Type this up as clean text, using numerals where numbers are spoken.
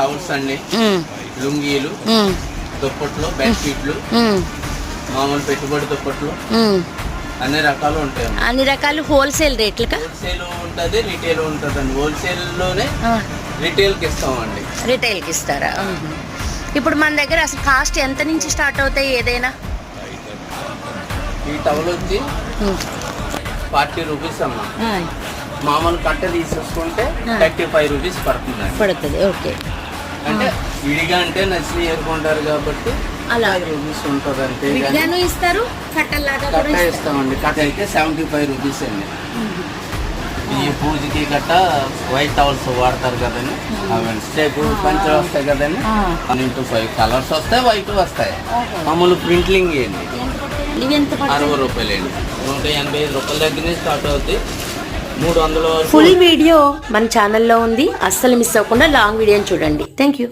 Towels అండి, లుంగీలు, దుప్పట్లు, బెడ్షీట్లు, మామూలు పెట్టుబడి దుప్పట్లు, అన్ని రకాలు ఉంటాయి. అన్ని రకాలు హోల్సేల్ రేట్లుగా? హోల్సేల్ ఉంటుంది, రిటైల్ ఉంటుందండి. హోల్సేల్లోనే రిటైల్కి ఇస్తామండి. రిటైల్కి ఇస్తారా? ఇప్పుడు మన దగ్గర అసలు కాస్ట్ ఎంత నుంచి స్టార్ట్ అవుతాయి ఏదైనా? ఈ టవల్ వచ్చి 40 రూపీస్ అమ్మా. మామూలు కట్ట తీసేసుకుంటే 35 రూపీస్ పడుతుంది. ఓకే. అంటే విడిగా అంటే నచ్చిన ఏరుకుంటారు కాబట్టి అలా రూపీస్ ఉంటుంది. అంతే విడిగాను ఇస్తారు, కట్టలాగా కట్ట ఇస్తామండి. కట్ట అయితే 75 రూపీస్ అండి. ఈ పూజకి గట్ట వైట్ టవల్స్ వాడతారు కదండి, అవండి. స్టెప్ పంచలు వస్తాయి కదండి, 1x5 కలర్స్ వస్తాయి, వైట్ వస్తాయి. మామూలు ప్రింట్లింగ్ అండి. 60 రూపాయలు అండి. 185 రూపాయల దగ్గర నుంచి స్టార్ట్ అవుతాయి. 300 ఫుల్ వీడియో మన ఛానల్లో ఉంది, అస్సలు మిస్ అవ్వకుండా లాంగ్ వీడియోని చూడండి. Thank you.